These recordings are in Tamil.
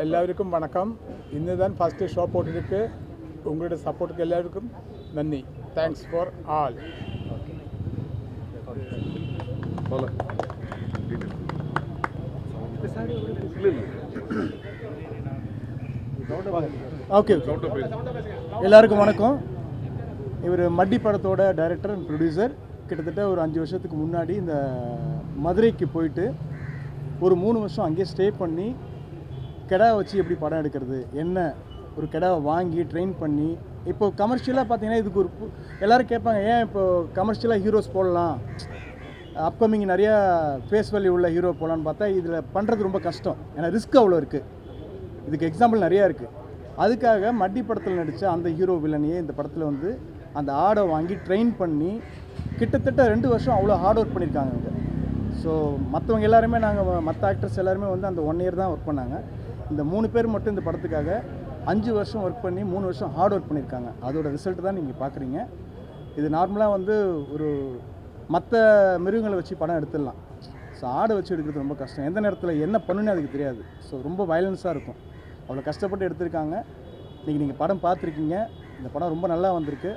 எல்லாருக்கும் வணக்கம். இன்னுதான் ஃபஸ்ட்டு ஷோ போட்டிருக்கு. உங்களோட சப்போர்ட்டுக்கு எல்லாருக்கும் நன்றி. Thanks for all. ஓகே, எல்லாருக்கும் வணக்கம். இவர் மட்டி படத்தோட டைரக்டர் அண்ட் ப்ரொடியூசர். கிட்டத்தட்ட ஒரு 5 வருஷத்துக்கு முன்னாடி இந்த மதுரைக்கு போயிட்டு ஒரு 3 வருஷம் அங்கேயே ஸ்டே பண்ணி கெடா வச்சு எப்படி படம் எடுக்கிறது, என்ன ஒரு கெடாவை வாங்கி ட்ரெயின் பண்ணி, இப்போ கமர்ஷியலாக பார்த்தீங்கன்னா இதுக்கு ஒரு எல்லோரும் கேட்பாங்க, ஏன் இப்போ கமர்ஷியலாக ஹீரோஸ் போடலாம், அப்கமிங் நிறையா ஃபேஸ் வேல்யூ உள்ள ஹீரோ போடலான்னு பார்த்தா இதில் பண்ணுறது ரொம்ப கஷ்டம். ஏன்னா ரிஸ்க் அவ்வளோ இருக்குது. இதுக்கு எக்ஸாம்பிள் நிறையா இருக்குது. அதுக்காக மட்டி படத்தில் நடித்த அந்த ஹீரோ வில்லனையே இந்த படத்தில் வந்து அந்த ஆடை வாங்கி ட்ரெயின் பண்ணி கிட்டத்தட்ட 2 வருஷம் அவ்வளோ ஹார்ட் ஒர்க் பண்ணியிருக்காங்க இங்கே. ஸோ மற்றவங்க எல்லாருமே மற்ற ஆக்டர்ஸ் எல்லாருமே வந்து அந்த 1 இயர் தான் ஒர்க் பண்ணாங்க. இந்த 3 பேர் மட்டும் இந்த படத்துக்காக 5 வருஷம் ஒர்க் பண்ணி 3 வருஷம் ஹார்ட் ஒர்க் பண்ணியிருக்காங்க. அதோட ரிசல்ட் தான் நீங்கள் பார்க்குறீங்க. இது நார்மலாக வந்து ஒரு மற்ற மிருகங்களை வச்சு படம் எடுத்துடலாம். ஸோ ஆடை வச்சு எடுக்கிறது ரொம்ப கஷ்டம். எந்த நேரத்தில் என்ன பண்ணுன்னு அதுக்கு தெரியாது. ஸோ ரொம்ப வயலன்ஸாக இருக்கும். அவ்வளோ கஷ்டப்பட்டு எடுத்திருக்காங்க. நீங்கள் படம் பார்த்துருக்கீங்க. இந்த படம் ரொம்ப நல்லா வந்திருக்கு.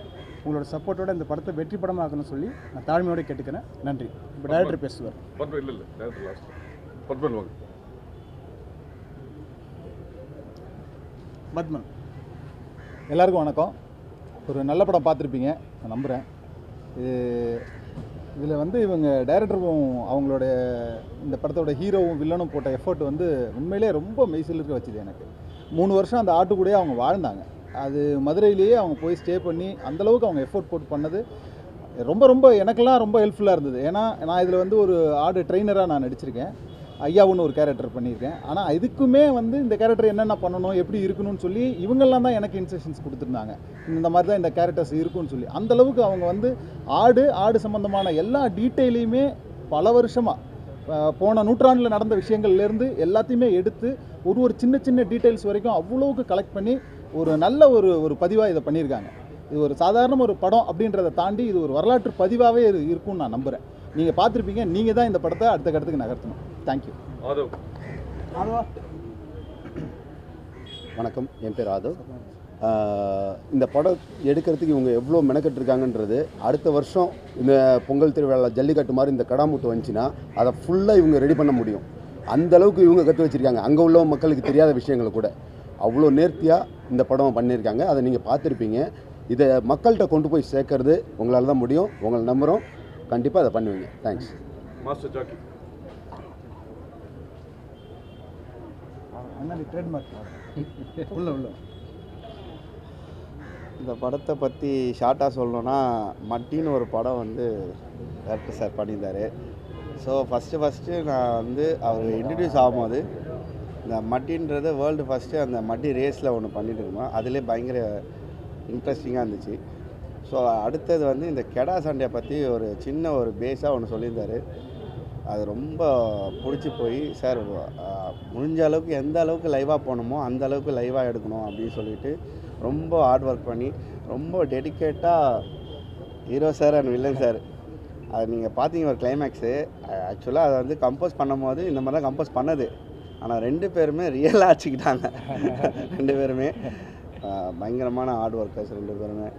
உங்களோட சப்போர்ட்டோட இந்த படத்தை வெற்றி படமாக ஆக்கணும்னு சொல்லி நான் தாழ்மையோடு கேட்டுக்கிறேன். நன்றி. இப்போ டைரக்டர் பேசுவார். பத்மன். எல்லாருக்கும் வணக்கம். ஒரு நல்ல படம் பார்த்துருப்பீங்க நான் நம்புகிறேன். இதில் வந்து இவங்க டைரக்டரும் அவங்களுடைய இந்த படத்தோட ஹீரோவும் வில்லனும் போட்ட எஃபர்ட் வந்து உண்மையிலே ரொம்ப மெய்சில் இருக்க வச்சுது. எனக்கு 3 வருஷம் அந்த ஆட்டுக்கூடயே அவங்க வாழ்ந்தாங்க. அது மதுரையிலேயே அவங்க போய் ஸ்டே பண்ணி அந்தளவுக்கு அவங்க எஃபோர்ட் போட்டு பண்ணது ரொம்ப எனக்கெல்லாம் ரொம்ப ஹெல்ப்ஃபுல்லாக இருந்தது. ஏன்னா நான் இதில் வந்து ஒரு ஆடு ட்ரெயினராக நான் நடிச்சிருக்கேன். ஐயாவுன்னு ஒரு கேரக்டர் பண்ணியிருக்கேன். ஆனால் இதுக்குமே வந்து இந்த கேரக்டர் என்னென்ன பண்ணணும், எப்படி இருக்கணும்னு சொல்லி இவங்கெல்லாம் தான் எனக்கு இன்ஸ்ட்ரக்ஷன்ஸ் கொடுத்துருந்தாங்க. இந்த மாதிரி தான் இந்த கேரக்டர்ஸ் இருக்குன்னு சொல்லி அந்தளவுக்கு அவங்க வந்து ஆடு சம்மந்தமான எல்லா டீட்டெயிலையுமே பல வருஷமாக போன நூற்றாண்டில் நடந்த விஷயங்கள்லேருந்து எல்லாத்தையுமே எடுத்து ஒரு சின்ன டீட்டெயில்ஸ் வரைக்கும் அவ்வளோவுக்கு கலெக்ட் பண்ணி ஒரு நல்ல ஒரு பதிவாக இதை பண்ணியிருக்காங்க. இது ஒரு சாதாரண ஒரு படம் அப்படின்றத தாண்டி இது ஒரு வரலாற்று பதிவாகவே இருக்கும்னு நான் நம்புகிறேன். நீங்கள் பார்த்துருப்பீங்க. நீங்கள் தான் இந்த படத்தை அடுத்த கட்டத்துக்கு நகர்த்தணும். தேங்க்யூ. வணக்கம், என் பேர் ஆதவ். இந்த படம் எடுக்கிறதுக்கு இவங்க எவ்வளோ மெனக்கெட்டுருக்காங்கன்றது அடுத்த வருஷம் இந்த பொங்கல் திருவிழா ஜல்லிக்கட்டு மாதிரி இந்த கடாமுட்டு வந்துச்சுன்னா அதை ஃபுல்லாக இவங்க ரெடி பண்ண முடியும். அந்தளவுக்கு இவங்க கற்று வச்சுருக்காங்க. அங்கே உள்ள மக்களுக்கு தெரியாத விஷயங்களை கூட அவ்வளோ நேர்த்தியாக இந்த படம் பண்ணியிருக்காங்க. அதை நீங்கள் பார்த்துருப்பீங்க. இதை மக்கள்கிட்ட கொண்டு போய் சேர்க்கறது உங்களால் தான் முடியும். உங்களை நம்புகிறோம். கண்டிப்பாக அதை பண்ணுவீங்க. தேங்க்ஸ். Master Jackie. இந்த படத்தை பற்றி ஷார்ட்டாக சொல்லணுன்னா, மட்டின்னு ஒரு படம் வந்து டேரக்டர் சார் பண்ணியிருந்தார். ஸோ ஃபஸ்ட்டு நான் வந்து அவர் இன்ட்ரடியூஸ் ஆகும்போது இந்த மட்டின்றது வேர்ல்டு ஃபஸ்ட்டு அந்த மட்டி ரேஸில் ஒன்று பண்ணிட்டு இருக்கோம். அதிலே பயங்கர இன்ட்ரெஸ்டிங்காக இருந்துச்சு. ஸோ அடுத்தது வந்து இந்த கெடா சண்டையை பற்றி ஒரு சின்ன ஒரு பேஸாக ஒன்று சொல்லியிருந்தார். அது ரொம்ப பிடிச்சி போய், சார் முடிஞ்ச அளவுக்கு எந்த அளவுக்கு லைவாக போகணுமோ அந்த அளவுக்கு லைவாக எடுக்கணும் அப்படின்னு சொல்லிட்டு ரொம்ப ஹார்ட் ஒர்க் பண்ணி ரொம்ப டெடிக்கேட்டாக hero sir and villain sir அது நீங்கள் பார்த்தீங்க ஒரு கிளைமேக்ஸு. ஆக்சுவலாக அதை வந்து கம்போஸ் பண்ணும் போது இந்த மாதிரி தான் கம்போஸ் பண்ணது. ஆனால் 2 பேருமே ரியலாக ஆச்சுக்கிட்டாங்க. 2 பேருமே பயங்கரமான ஹார்ட் ஒர்க்கர்ஸ் 2 பேருமே.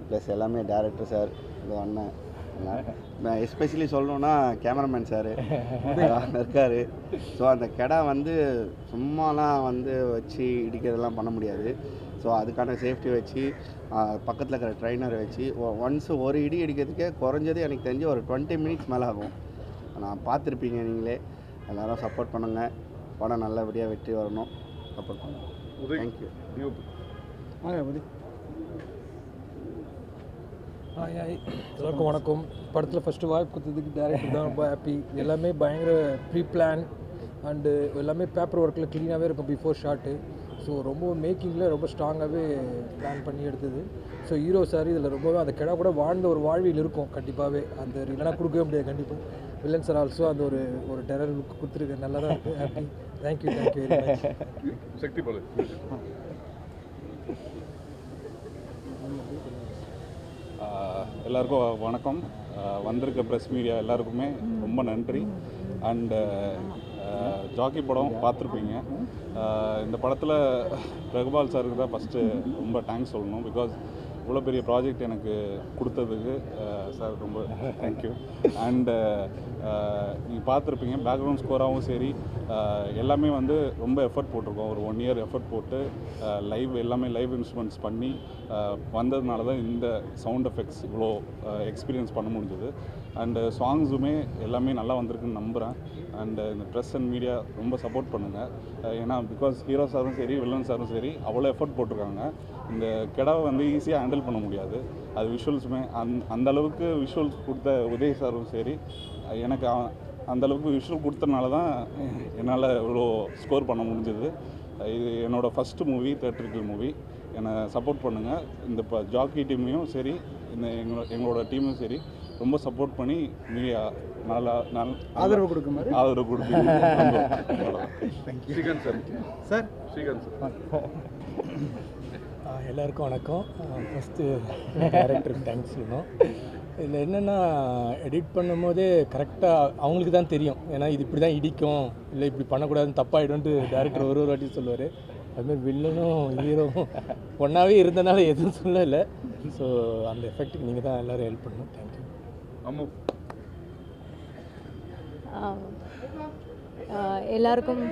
ப்ளஸ் எல்லாமே டேரக்டர் சார், இது அண்ணன். நான் எஸ்பெஷலி சொல்லணுன்னா கேமராமேன் சார் இருக்கார். ஸோ அந்த கெடா வந்து சும்மாலாம் வந்து வச்சு இடிக்கிறதெல்லாம் பண்ண முடியாது. ஸோ அதுக்கான சேஃப்டி வச்சு பக்கத்தில் இருக்கிற ட்ரைனரை வச்சு ஒன்ஸ் ஒரு இடி இடிக்கிறதுக்கே குறைஞ்சது எனக்கு தெரிஞ்சு ஒரு 20 மினிட்ஸ் மேலே ஆகும். நான் பார்த்துருப்பீங்க நீங்களே. எல்லோரும் சப்போர்ட் பண்ணுங்கள். படம் நல்லபடியாக வெற்றி வரணும். சப்போர்ட் பண்ணுங்கள். தேங்க்யூ. எல்லாருக்கும் வணக்கம். படத்தில் ஃபஸ்ட்டு வாய்ப்பு கொடுத்ததுக்கு டேரக்டர் தான் ரொம்ப ஹாப்பி. எல்லாமே பயங்கர ப்ரீ பிளான் அண்டு எல்லாமே பேப்பர் ஒர்க்கில் க்ளீனாகவே இருக்கும் பிஃபோர் ஷாட்டு. ஸோ ரொம்ப மேக்கிங்கில் ரொம்ப ஸ்ட்ராங்காகவே பிளான் பண்ணி எடுத்தது. ஸோ ஹீரோ சார் இதில் ரொம்பவே அந்த கிடா கூட வாழ்ந்த ஒரு வாழ்வில் இருக்கும் கண்டிப்பாகவே. அந்த இல்லைனா கொடுக்கவே முடியாது கண்டிப்பாக. வில்லன் சார் ஆல்சோ அந்த ஒரு டெரர் லுக் கொடுத்துருக்கு. நல்லா தான் இருக்குது. Happy. Thank you very much. Sakthi போல. எல்லாருக்கும் வணக்கம். வந்திருக்க ப்ரெஸ் மீடியா எல்லாருக்குமே ரொம்ப நன்றி. அண்டு ஜாக்கி படம் பார்த்துருப்பீங்க. இந்த படத்தில் ரகுபால் சாருக்கு தான் ஃபஸ்ட்டு ரொம்ப தேங்க்ஸ் சொல்லணும். பிகாஸ் இவ்வளோ பெரிய ப்ராஜெக்ட் எனக்கு கொடுத்ததுக்கு சார் ரொம்ப தேங்க்யூ. அண்டு நீங்கள் பார்த்துருப்பீங்க பேக்ரவுண்ட் ஸ்கோராகவும் சரி எல்லாமே வந்து ரொம்ப எஃபர்ட் போட்டிருக்கோம். ஒரு 1 இயர் எஃபர்ட் போட்டு எல்லாமே லைவ் இன்ஸ்ட்ருமெண்ட்ஸ் பண்ணி வந்ததுனால தான் இந்த சவுண்ட் எஃபெக்ட்ஸ் இவ்வளோ எக்ஸ்பீரியன்ஸ் பண்ண முடிஞ்சது. அண்டு சாங்ஸுமே எல்லாமே நல்லா வந்திருக்குன்னு நம்புகிறேன். அண்டு இந்த ப்ரெஸ் அண்ட் மீடியா ரொம்ப சப்போர்ட் பண்ணுங்கள். ஏன்னா பிகாஸ் ஹீரோ சாரும் சரி வில்லன் சாரும் சரி அவ்வளோ எஃபர்ட் போட்டிருக்காங்க. இந்த கெடாவை வந்து ஈஸியாக ஹேண்டில் பண்ண முடியாது. அது விஷுவல்ஸுமே அந்த அளவுக்கு விஷுவல்ஸ் கொடுத்த உதய் சாரும் சரி எனக்கு அந்தளவுக்கு விஷுவல் கொடுத்தனால தான் என்னால் இவ்வளோ ஸ்கோர் பண்ண முடிஞ்சது. இது என்னோடய ஃபஸ்ட்டு மூவி, தேட்டரிக்கல் மூவி. என்னை சப்போர்ட் பண்ணுங்கள். இந்த ஜாக்கி டீமையும் சரி எங்களோட டீமும் சரி ரொம்ப சப்போர்ட் பண்ணி மீடியா ஆதரவு கொடுக்குமாறு கொடுப்பீங்க. Srikanth sir. Sir Srikanth sir. எல்லாருக்கும் வணக்கம். ஃபஸ்ட்டு டைரக்டருக்கு தேங்க்ஸ் சொல்லணும். இதில் என்னென்னா எடிட் பண்ணும்போதே கரெக்டாக அவங்களுக்கு தான் தெரியும். ஏன்னா இது இப்படி தான் இடிக்கும், இல்லை இப்படி பண்ணக்கூடாதுன்னு தப்பாகிடும்ட்டு டேரக்டர் ஒரு வாட்டி சொல்லுவார். அதுமாதிரி வில்லனும் ஹீரோவும் ஒன்றாவே இருந்தனால எதுவும் சொல்லலை. ஸோ அந்த எஃபெக்ட்டுக்கு நீங்கள் தான் எல்லோரும் ஹெல்ப் பண்ணணும். தேங்க்யூ. அம்மு. எல்லாருக்கும்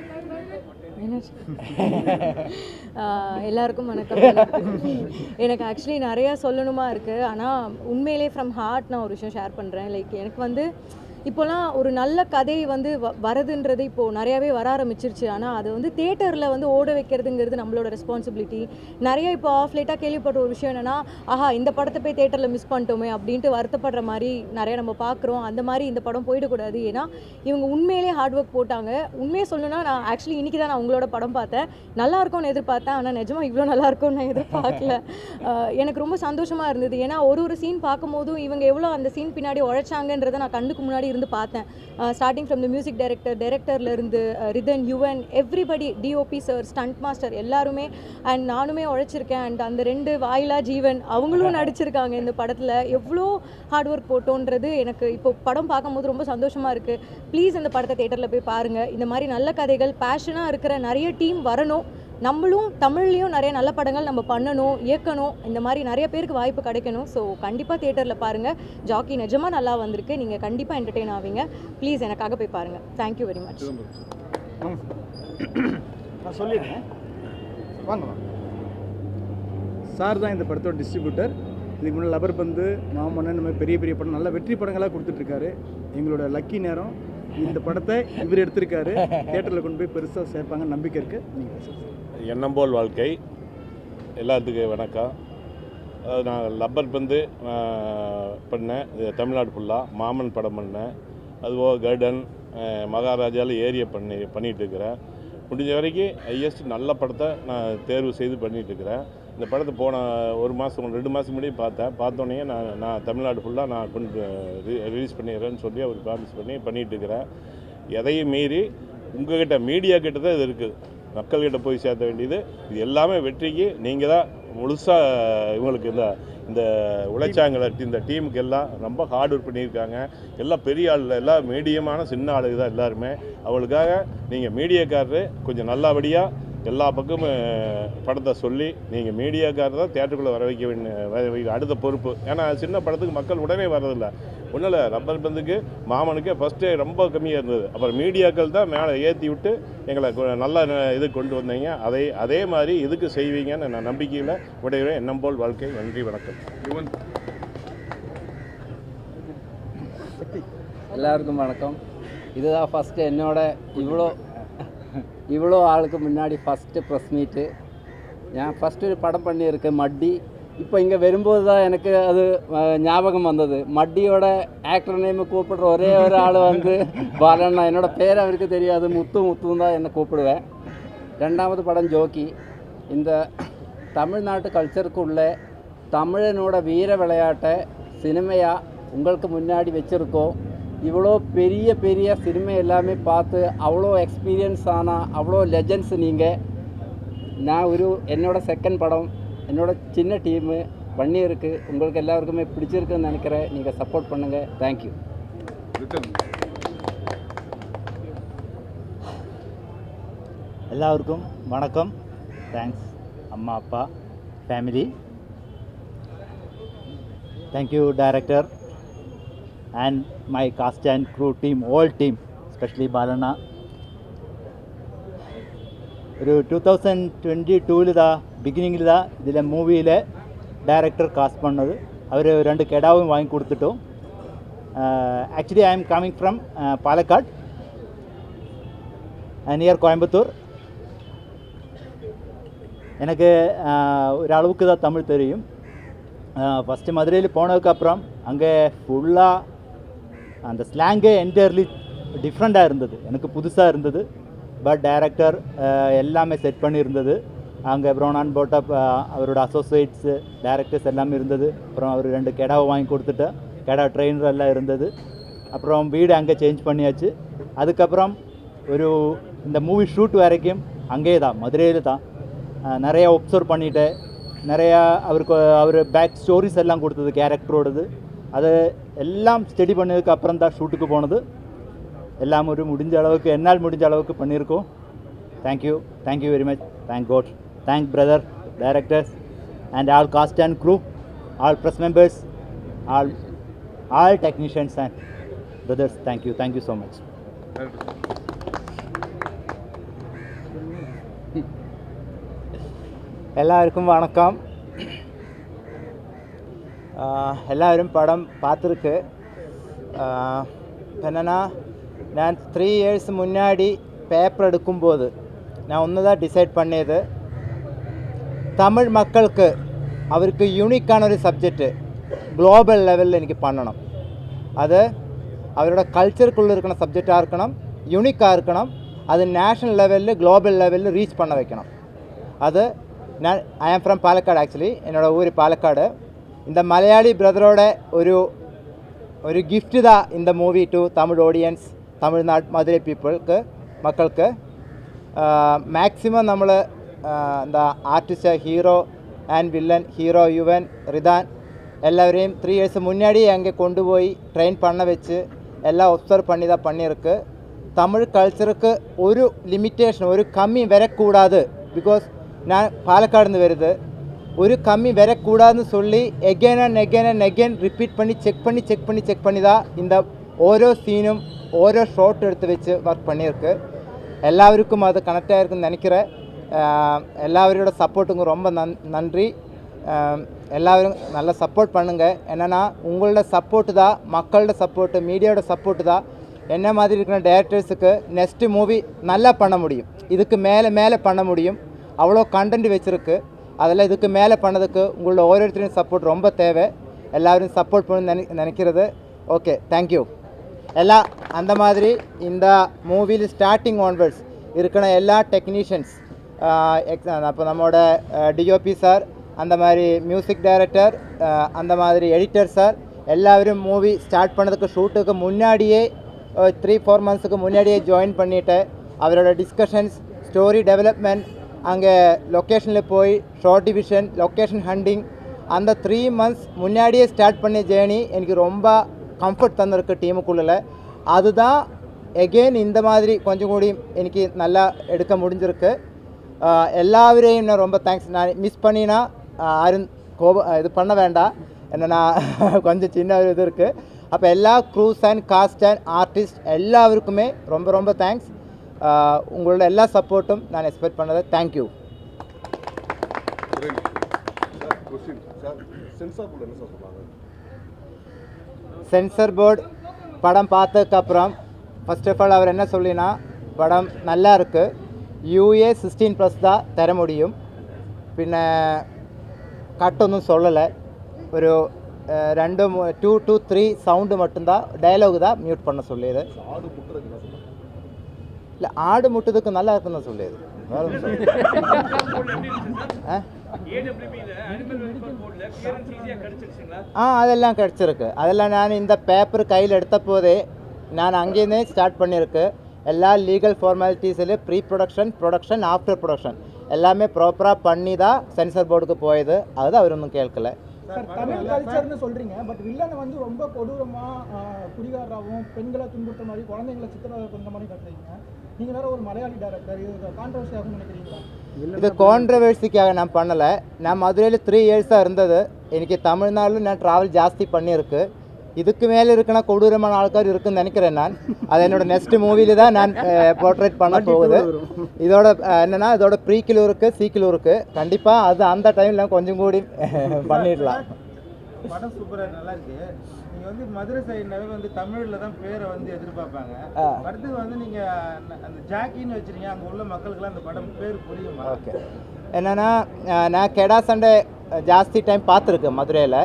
எல்லாருக்கும் வணக்கம். எனக்கு ஆக்சுவலி நிறையா சொல்லணுமா இருக்குது. ஆனால் உண்மையிலே ஃப்ரம் ஹார்ட் நான் ஒரு விஷயம் ஷேர் பண்ணுறேன். லைக் எனக்கு வந்து இப்போலாம் ஒரு நல்ல கதை வந்து வரதுன்றது இப்போது நிறையாவே வர ஆரம்பிச்சிருச்சு. ஆனால் அது வந்து தேட்டரில் வந்து ஓட வைக்கிறதுங்கிறது நம்மளோட ரெஸ்பான்சிபிலிட்டி. நிறைய இப்போ ஆஃப் லேட்டாக கேள்விப்பட்ட ஒரு விஷயம் என்னென்னா, ஆஹா இந்த படத்தை போய் தேட்டரில் மிஸ் பண்ணிட்டோமே அப்படின்ட்டு வருத்தப்படுற மாதிரி நிறையா நம்ம பார்க்குறோம். அந்த மாதிரி இந்த படம் போயிடக்கூடாது. ஏன்னா இவங்க உண்மையிலே ஹார்ட் ஒர்க் போட்டாங்க. உண்மையை சொல்லணும்னா நான் ஆக்சுவலி இன்றைக்கி தான் நான் உங்களோட படம் பார்த்தேன். நல்லா இருக்கும்னு எதிர்பார்த்தேன். ஆனால் நிஜமாக இவ்வளோ நல்லா இருக்கும்னு நான் எதிர்பார்க்கல. எனக்கு ரொம்ப சந்தோஷமாக இருந்தது. ஏன்னா ஒரு சீன் பார்க்கும்போதும் இவங்க எவ்வளோ அந்த சீன் பின்னாடி உழைச்சாங்கன்றதை நான் கண்ணுக்கு முன்னாடி இருந்து பார்த்தேன். ஸ்டார்டிங் ஃப்ரம் த மியூசிக் டைரக்டர்லேருந்து Rithan, Yuvan, everybody, DOP sir, stunt master எல்லாருமே, அண்ட் நானுமே உழைச்சிருக்கேன். அண்ட் அந்த 2 வாயிலா ஜீவன் அவங்களும் நடிச்சிருக்காங்க இந்த படத்தில். எவ்வளோ ஹார்ட் ஒர்க் போட்டோன்றது எனக்கு இப்போ படம் பார்க்கும்போது ரொம்ப சந்தோஷமாக இருக்குது. ப்ளீஸ் இந்த படத்தை தேட்டரில் போய் பாருங்கள். இந்த மாதிரி நல்ல கதைகள், பேஷனாக இருக்கிற நிறைய டீம் வரணும். நம்மளும் தமிழ்லேயும் நிறைய நல்ல படங்கள் நம்ம பண்ணணும், இயக்கணும். இந்த மாதிரி நிறைய பேருக்கு வாய்ப்பு கிடைக்கணும். ஸோ கண்டிப்பாக தேட்டரில் பாருங்கள். ஜாக்கி நிஜமாக நல்லா வந்திருக்கு. நீங்கள் கண்டிப்பாக என்டர்டெயின் ஆவீங்க. ப்ளீஸ் எனக்காக போய் பாருங்கள். Thank you very much. நான் சொல்லிடுறேன். வாங்க. சார் தான் இந்த படத்தோட டிஸ்ட்ரிபியூட்டர். இதுக்கு முன்னாடி லப்பர் பந்து, மாமன்னன், இந்த மாதிரி பெரிய பெரிய படம் நல்ல வெற்றி படங்களாக கொடுத்துட்ருக்காரு. எங்களோட லக்கி நேரம் இந்த படத்தை இவர் எடுத்திருக்காரு. தேட்டரில் கொண்டு போய் பெருசாக சேர்ப்பாங்க நம்பிக்கை இருக்குது. நீங்கள் எண்ணம் போல் வாழ்க்கை. எல்லாத்துக்கும் வணக்கம். அதாவது நான் லப்பர் பந்து பண்ணேன் தமிழ்நாடு ஃபுல்லாக. மாமன் படம் பண்ணேன். அதுபோக கர்டன், மகாராஜாவில் ஏரியை பண்ணிகிட்ருக்கிறேன். முடிஞ்ச வரைக்கும் ஹையஸ்ட் நல்ல படத்தை நான் தேர்வு செய்து பண்ணிகிட்ருக்கிறேன். இந்த படத்தை போன 2 மாதம் முன்னாடி பார்த்தோன்னே நான் தமிழ்நாடு ஃபுல்லாக நான் கொண்டு ரிலீஸ் பண்ணிடுறேன்னு சொல்லி அவர் ப்ராமிஸ் பண்ணிகிட்ருக்கிறேன். எதையும் மீறி உங்கள்கிட்ட மீடியா கிட்ட தான் இது இருக்குது. மக்கள்கிட்ட போய் சேர்த்த வேண்டியது இது எல்லாமே வெற்றிக்கு நீங்கள் தான் முழுசாக இவங்களுக்கு இந்த உழைச்சாங்கள இந்த டீமுக்கு எல்லாம் ரொம்ப ஹார்ட் ஒர்க் பண்ணியிருக்காங்க. எல்லாம் பெரிய ஆள், எல்லாம் மீடியமான சின்ன ஆளுங்க தான் எல்லாருமே. அவளுக்காக நீங்கள் மீடியாக்காரரு கொஞ்சம் நல்லபடியாக எல்லா பக்கமும் படத்தை சொல்லி நீங்கள் மீடியாக்காரர் தான் தேட்டருக்குள்ளே வர வைக்க அடுத்த பொறுப்பு. ஏன்னா சின்ன படத்துக்கு மக்கள் உடனே வர்றதில்லை. ஒன்றும் இல்லை, ரப்பர் பந்துக்கு மாமனுக்கே ஃபஸ்ட்டே ரொம்ப கம்மியாக இருந்தது. அப்புறம் மீடியாக்கள் தான் மேலே ஏற்றி விட்டு எங்களை நல்ல இது கொண்டு வந்தீங்க. அதே மாதிரி இதுக்கு செய்வீங்கன்னு நான் நம்பிக்கையில் உடையவே எண்ணம் போல் வாழ்க்கை. நன்றி, வணக்கம். எல்லாருக்கும் வணக்கம். இதுதான் ஃபஸ்ட்டு என்னோட இவ்வளோ ஆளுக்கு முன்னாடி ஃபஸ்ட்டு ப்ரெஸ் மீட்டு. நான் ஃபஸ்ட்டு ஒரு படம் பண்ணியிருக்கேன் மட்டி. இப்போ இங்கே வரும்போது தான் எனக்கு அது ஞாபகம் வந்தது. மட்டியோட ஆக்டர் நேம் கூப்பிடுற ஒரே ஒரு ஆள் வந்து பாலண்ணா. என்னோடய பேர் அவருக்கு தெரியாது, முத்துன்னு தான் என்னை கூப்பிடுவேன். 2வது படம் ஜோக்கி. இந்த தமிழ்நாட்டு கல்ச்சருக்குள்ளே தமிழனோட வீர விளையாட்டை சினிமையாக உங்களுக்கு முன்னாடி வச்சுருக்கோம். இவ்வளோ பெரிய பெரிய சினிமா எல்லாமே பார்த்து அவ்வளோ எக்ஸ்பீரியன்ஸ் ஆனால் அவ்வளோ லெஜண்ட்ஸ் நீங்கள். நான் என்னோட 2nd படம் என்னோட சின்ன டீமு பண்ணியிருக்கு. உங்களுக்கு எல்லாருக்குமே பிடிச்சிருக்குன்னு நினைக்கிறேன். நீங்கள் சப்போர்ட் பண்ணுங்கள். தேங்க்யூ. எல்லாருக்கும் வணக்கம். தேங்க்ஸ் அம்மா அப்பா family. Thank you director and my cast and crew team, all team, especially Balanna. ഒരു 2022 ബിഗിനിങ്ങിൽ ഇതിലെ മൂവിയിലെ ഡയറക്ടർ കാസ്റ്റ് പണത് അവർ 2 കെടാവും വാങ്ങി കൊടുത്തിട്ടു. Actually I am coming from Palakkad near Coimbatore. எனக்கு ஓரளவுக்கு தான் தமிழ் தெரியும். ஃபஸ்ட்டு மதுரையில் போனதுக்கப்புறம் அங்கே ஃபுல்லாக அந்த ஸ்லாங்கே என்டையர்லி டிஃப்ரெண்ட்டாக இருந்தது, எனக்கு புதுசாக இருந்தது. பட் டைரக்டர் எல்லாமே செட் பண்ணியிருந்தது. அங்கே ப்ரோனான் போட்டப் அவரோட அசோசியேட்ஸு டைரக்டர்ஸ் எல்லாமே இருந்தது. அப்புறம் அவர் 2 கெடாவை வாங்கி கொடுத்துட்டு கெடா ட்ரெயினர் எல்லாம் இருந்தது. அப்புறம் வீடு அங்கே சேஞ்ச் பண்ணியாச்சு. அதுக்கப்புறம் ஒரு இந்த மூவி ஷூட் வரைக்கும் அங்கேயே தான், மதுரையில் தான். நிறையா ஒப்சர்வ் பண்ணிவிட்டு நிறையா அவர் பேக் ஸ்டோரிஸ் எல்லாம் கொடுத்தது கேரக்டரோடது. அது எல்லாம் ஸ்டடி பண்ணதுக்கு அப்புறம் தான் ஷூட்டுக்கு போனது. எல்லாம் ஒரு முடிஞ்ச அளவுக்கு என்னால் முடிஞ்ச அளவுக்கு பண்ணியிருக்கோம். Thank you very much. Thank God. Thank brother directors and all cast and crew, all press members, all technicians and brothers. Thank you so much. எல்லாருக்கும் வணக்கம். எல்லாரும் படம் பார்த்துருக்கு. என்னென்னா, நான் 3 இயர்ஸ் முன்னாடி பேப்பர் எடுக்கும்போது நான் ஒன்று தான் டிசைட் பண்ணியது, தமிழ் மக்களுக்கு அவருக்கு யூனிக்கான ஒரு சப்ஜெக்டு குளோபல் லெவலில் எனக்கு பண்ணணும். அது அவரோட கல்ச்சருக்குள்ளே இருக்கிற சப்ஜெக்டாக இருக்கணும், யூனிக்காக இருக்கணும். அது நேஷ்னல் லெவலில் குளோபல் லெவலில் ரீச் பண்ண வைக்கணும். அது நான் ஐ ஆம் ஃப்ரம் பாலக்காடு. ஆக்சுவலி என்னோடய ஊர் பாலக்காடு. இந்த மலையாளி பிரதரோட ஒரு கிஃப்ட் தான் இந்த movie to Tamil audience, Tamil Nadu Madurai மக்களுக்கு. மேக்ஸிமம் നമ്മൾ എന്താ artist, hero and villain, hero Yuvan, Rithan எல்லாரையும் 3 இயர்ஸ் முன்னாடி அங்கே கொண்டு போய் ட்ரெயின் பண்ண வச்சு எல்லாம் ஒப்சர்வ் பண்ணி தான் பண்ணியிருக்கு. தமிழ் கல்ச்சருக்கு ஒரு லிமிட்டேஷன், ஒரு கம்மி வரக்கூடாது. பிகாஸ் நான் பாலக்காடுன்னு வருது, ஒரு கம்மி வரக்கூடாதுன்னு சொல்லி எகெயின் அண்ட் எகெயின் ரிப்பீட் பண்ணி செக் பண்ணி தான் இந்த ஓரோ சீனும் ஓரோ ஷார்ட் எடுத்து வச்சு ஒர்க் பண்ணியிருக்கு. எல்லாருக்கும் அது கனெக்ட் ஆகிருக்குன்னு நினைக்கிறேன். எல்லாரோட சப்போர்ட்டுங்க ரொம்ப நன்றி. எல்லாரும் நல்லா சப்போர்ட் பண்ணுங்கள். என்னென்னா, உங்களோட சப்போர்ட்டு தான், மக்களோட சப்போர்ட்டு, மீடியாவோட சப்போர்ட்டு தான் என்ன மாதிரி இருக்கிற டேரக்டர்ஸுக்கு நெக்ஸ்ட்டு மூவி நல்லா பண்ண முடியும். இதுக்கு மேலே பண்ண முடியும். அவ்வளோ கண்டென்ட் வச்சுருக்கு. அதெல்லாம் இதுக்கு மேலே பண்ணதுக்கு உங்களோட ஒவ்வொருத்தரையும் சப்போர்ட் ரொம்ப தேவை. எல்லோரும் சப்போர்ட் பண்ணி நினைக்கிறது. Okay, thank you. எல்லாம் அந்த மாதிரி இந்த மூவியில் ஸ்டார்டிங் ஆன்வர்ட்ஸ் இருக்கிற எல்லா டெக்னீஷியன்ஸ், அப்போ நம்மளோட டிஓபி சார், அந்த மாதிரி மியூசிக் டைரக்டர், அந்த மாதிரி எடிட்டர் சார், எல்லாரும் மூவி ஸ்டார்ட் பண்ணதுக்கு ஷூட்டுக்கு முன்னாடியே 3-4 மந்த்ஸுக்கு முன்னாடியே ஜாயின் பண்ணிவிட்டு அவரோட டிஸ்கஷன்ஸ், ஸ்டோரி டெவலப்மெண்ட், அங்கே லொக்கேஷனில் போய் ஷார்ட் டிவிஷன், லொக்கேஷன் ஹண்டிங், அந்த 3 மந்த்ஸ் முன்னாடியே ஸ்டார்ட் பண்ண ஜேர்னி எனக்கு ரொம்ப கம்ஃபர்ட் தந்திருக்கு டீமுக்குள்ளே. அதுதான் எகெயின் இந்த மாதிரி கொஞ்சம் கூடி எனக்கு நல்லா எடுக்க முடிஞ்சிருக்கு. எல்லாரையும் நான் ரொம்ப தேங்க்ஸ். நான் மிஸ் பண்ணினா யாரும் இது பண்ண வேண்டாம். என்னென்னா கொஞ்சம் சின்ன ஒரு இது இருக்குது. அப்போ எல்லா cruise and cost and artist எல்லாருக்குமே ரொம்ப தேங்க்ஸ். உங்களோட எல்லா சப்போர்ட்டும் நான் எக்ஸ்பெக்ட் பண்ணதை. தேங்க்யூ. சென்சார் போர்டு படம் பார்த்ததுக்கப்புறம் ஃபர்ஸ்ட் ஆஃப் ஆல் அவர் என்ன சொல்லினா, படம் நல்லா இருக்குது, UA 16+ தான் தர முடியும், பின்ன கட்டொன்னும் சொல்லலை, ஒரு 2 to 3 சவுண்டு மட்டும்தான், டயலாகு தான் மியூட் பண்ண சொல்லியது. இல்லை, ஆடு முட்டுறதுக்கு நல்லா இருக்குன்னு தான் சொல்லியது. அதெல்லாம் கிடச்சிருக்கு. அதெல்லாம் நான் இந்த பேப்பர் கையில் எடுத்த போதே நான் அங்கேருந்தே ஸ்டார்ட் பண்ணியிருக்கு. எல்லா லீகல் ஃபார்மாலிட்டிஸில் ப்ரீ ப்ரொடக்ஷன், ஆஃப்டர் ப்ரொடக்ஷன் எல்லாமே ப்ராப்பராக பண்ணி தான் சென்சார் போர்டுக்கு போயது. அதுதான் அவர் ஒன்றும் கேட்கல. சார், தமிழ் கல்ச்சர்னு சொல்கிறீங்க, பட் வில்லனை வந்து ரொம்ப கொடூரமாக குடிகாரராகவும் பெண்களை துன்புறுத்த மாதிரி குழந்தைங்களை சித்திரவதை பண்ணுற மாதிரி கட்டுறீங்க. நீங்க வேற ஒரு மலையாளி டைரக்டர், இது கான்ட்ரவர்சி ஆகும்னு நினைக்கிறீங்களா? இது கான்ட்ரவர்சிக்காக நான் பண்ணலை. நான் மதுரையில் 3 இயர்ஸாக இருந்தது. எனக்கு தமிழ்நாட்டில் நான் ட்ராவல் ஜாஸ்தி பண்ணியிருக்கு. இதுக்கு மேலே இருக்குன்னா கொடூரமான ஆட்கார் இருக்குன்னு நினைக்கிறேன் நான். அது என்னோட நெக்ஸ்ட் மூவியில் தான் நான் போர்ட்ரேட் பண்ண போகுது. இதோட என்னென்னா இதோட ப்ரீக்கிலும் இருக்குது, சீக்கிலும் இருக்குது. கண்டிப்பாக அது அந்த டைமில் கொஞ்சம் கூடி பண்ணிடலாம். படம் சூப்பராக நல்லா இருக்கு. நீங்கள் வந்து மதுரை சைடுனாவே வந்து தமிழில் தான் பேரை வந்து எதிர்பார்ப்பாங்க. அடுத்தது வந்து நீங்கள் அந்த ஜாக்கின்னு வச்சுருங்க, அங்கே உள்ள மக்களுக்கெல்லாம் அந்த படம் பேர் புரியுமா? ஓகே, என்னென்னா நான் கெடா சண்டை ஜாஸ்தி டைம் பார்த்துருக்கேன் மதுரையில்.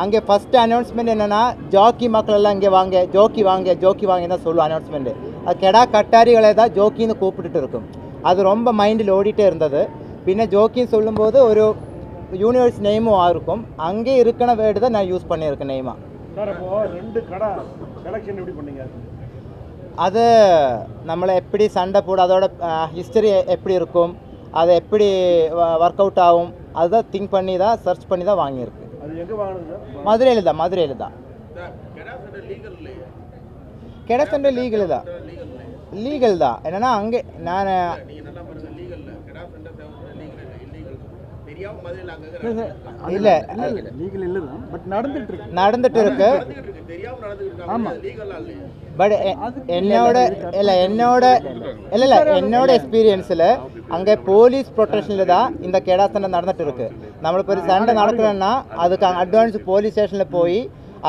அங்கே ஃபஸ்ட்டு அனௌன்ஸ்மெண்ட் என்னென்னா ஜோக்கி மக்கள் எல்லாம் இங்கே வாங்க, ஜோக்கி வாங்க, ஜோக்கி வாங்க தான் சொல்லுவோம் அனௌன்ஸ்மெண்ட்டு. அது கெடா கட்டாரிகளை தான் ஜோக்கின்னு கூப்பிட்டுட்டு இருக்கும். அது ரொம்ப மைண்டில் ஓடிட்டே இருந்தது. பின்ன ஜோக்கின்னு சொல்லும்போது ஒரு யூனிவர்ஸ் நேமும் இருக்கும். அங்கே இருக்கிற வேர்டு தான் நான் யூஸ் பண்ணியிருக்கேன் நேமாக. சார் அப்போது 2 கடை செலெக்ஷன் எப்படி பண்ணீங்க? அது நம்மளை எப்படி சண்டை போட, அதோட ஹிஸ்டரி எப்படி இருக்கும், அதை எப்படி ஒர்க் அவுட் ஆகும், அதுதான் திங்க் பண்ணி தான் சர்ச் பண்ணி தான் வாங்கியிருக்கு. அது எங்கே வாங்கினது? மதுரையில் தான். கெடா சண்டை லீகல் தான். என்னென்னா அங்கே நான் இல்லை லீகல் இல்லை தான், பட் நடந்துட்டு இருக்கு. ஆமாம், பட் என்னோட எக்ஸ்பீரியன்ஸில் அங்கே போலீஸ் ப்ரொடெக்ஷனில் தான் இந்த கெடா சண்டை நடந்துட்டு இருக்கு. நம்மளுக்கு ஒரு சண்டை நடக்கணும்னா அதுக்கு அட்வான்ஸ் போலீஸ் ஸ்டேஷனில் போய்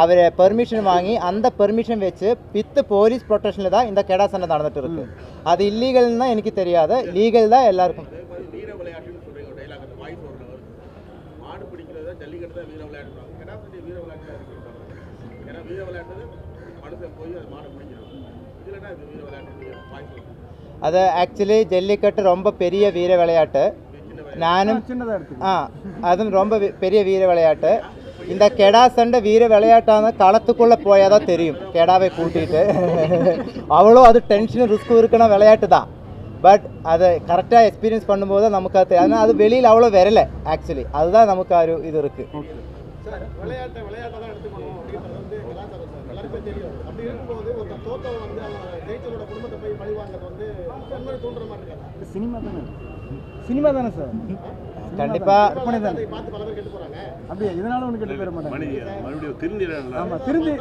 அவர் பெர்மிஷன் வாங்கி அந்த பெர்மிஷன் வச்சு வித் போலீஸ் ப்ரொடெக்ஷனில் தான் இந்த கெடா சண்டை நடந்துட்டு இருக்கு. அது இல்லீகல்னு தான் எனக்கு தெரியாது, லீகல் தான் எல்லாருக்கும். அது ஆக்சுவலி ஜல்லிக்கட்டு ரொம்ப பெரிய வீர விளையாட்டு. நானும் அதுவும் ரொம்ப பெரிய வீர விளையாட்டு. இந்த கெடா சண்டை வீர விளையாட்டான களத்துக்குள்ளே போயால் தான் தெரியும். கெடாவை கூட்டிகிட்டு அவ்வளோ அது டென்ஷனும் ரிஸ்க்கும் இருக்குன்னா விளையாட்டு தான். பட் அதை கரெக்டாக எக்ஸ்பீரியன்ஸ் பண்ணும்போது நமக்கு அது ஆனால் அது வெளியில் அவ்வளோ வரலை. ஆக்சுவலி அதுதான் நமக்கு ஒரு இது இருக்குது. சினிமா தானே சார்? கண்டிப்பாக அப்படியே இதனால ஒன்று கெட்டு போயிட மாட்டாங்க. மறுபடியும் திருந்திடலாம். ஆமாம், திருந்து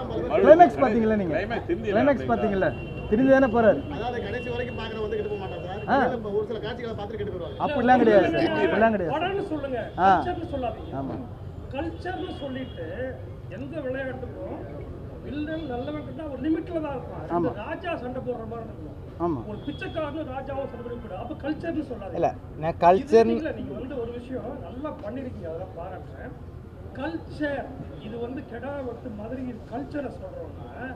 கிளைமேக்ஸ் பார்த்தீங்களா? நீங்கள் கிளைமேக்ஸ் பார்த்தீங்களா? திருந்து தானே போகிறாரு. அப்படிலாம் கிடையாது சார், அப்படிலாம் கிடையாது. ஆமாம், கல்ச்சர்னு சொல்லிட்டு எந்த விளையாட்டுக்கும் வில்லன் நல்லவன்கிட்ட ஒரு லிமிட்ல தான் இருக்கும். ராஜா சண்டை போடுற மாதிரி இருக்கும். ஆமாம், ஒரு பிச்சைக்காரனும் ராஜாவும் சண்டை போடுறது. அப்போ கல்ச்சர்னு சொல்லாது. இல்லை, நான் கல்ச்சர் நீங்கள் வந்து ஒரு விஷயம் நல்லா பண்ணியிருக்கீங்க, அதெல்லாம் பாராட்டுறேன். கல்ச்சர் இது வந்து கெடா வந்து மதுரையின் கல்ச்சரை சொல்கிறோம்னா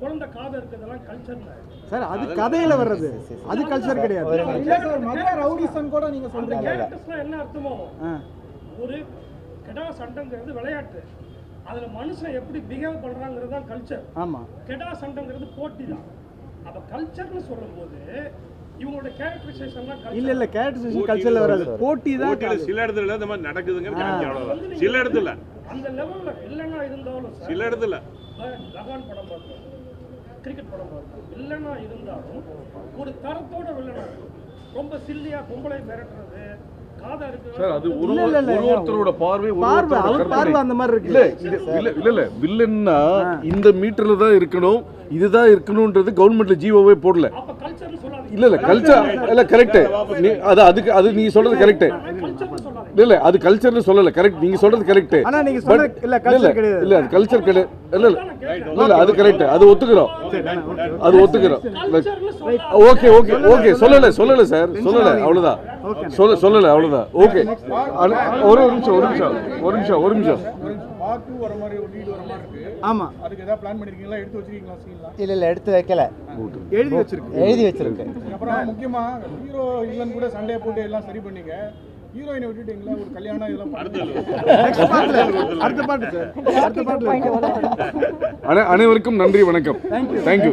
குழந்தை காதை இருக்கிறதெல்லாம் கல்ச்சர் சார். அது கதையில வர்றது, அது கல்ச்சர் கிடையாது. கூட நீங்க சொல்றீங்க. என்ன அர்த்தமோ, ஒரு கெடா சண்டைங்கிறது விளையாட்டு, அதுல மனுஷன் எப்படி பிஹேவ் பண்றாங்கிறது தான் கல்ச்சர். ஆமா, கெடா சண்டைங்கிறது போட்டி தான். அப்ப கல்ச்சர்னு சொல்லும்போது இவங்களோட கேரக்டரைசேஷன்லாம் இல்ல கேரக்டரைசேஷன் கல்ச்சர்ல வராது, போட்டி தான். சில இடத்துல இந்த மாதிரி நடக்குதுங்க. சில இடத்துல அந்த லெவல்ல இல்லைன்னா இருந்தாலும் சில இடத்துல லகான் படம் பார்த்தோம், கிரிக்கெட் படம் பார்த்தோம், இல்லைன்னா இருந்தாலும் ஒரு தரத்தோட வில்லனா ரொம்ப சில்லியா பொம்பளை மிரட்டுறது காதா இருக்கு சார். அது ஒருத்தரோட பார்வை அந்த மாதிரி இருக்கு. இல்ல வில்லன்னா இந்த மீட்டர்ல தான் இருக்கணும், இதுதான் இருக்கணும்ன்றது கவர்மெண்ட்ல ஜீவோவே போடல. இல்ல கல்ச்சர் இல்ல கரெக்ட். அது நீங்க சொல்றது கரெக்ட். இல்ல அது கல்ச்சர்னு சொல்லல, கரெக்ட். நீங்க சொல்றது கரெக்ட். ஆனா நீங்க சொல்றது இல்ல கல்ச்சர் கிடையாது. இல்ல அது கல்ச்சர் கிடையாது. இல்ல அது கரெக்ட், அது ஒத்துக்கிறோம், அது ஒத்துக்கிறோம். ஓகே ஓகே ஓகே, சொல்லல சார், சொல்லல, அவ்வளவுதான். சொல்லல, அவ்வளவுதான். ஓகே, ஒரு நிமிஷம். பார்ட் 2 வர மாதிரி ஒரு லீட் வர மாதிரி இருக்கு. ஆமா, அதுக்கு ஏதாவது பிளான் பண்ணிருக்கீங்களா? எடுத்து வச்சிருக்கீங்களா சீன்லாம்? இல்ல எடுத்து வைக்கல, எழுதி வச்சிருக்கு. அப்புறம் முக்கியமா ஹீரோ இல்லன் கூட சண்டையை போட்டு எல்லாம் சரி பண்ணீங்க. ஹீரோயினை விட்டுட்டீங்களா? ஒரு கல்யாணம் இதெல்லாம் அடுத்த பாட்டு சார். அனைவருக்கும் நன்றி, வணக்கம். தேங்க்யூ.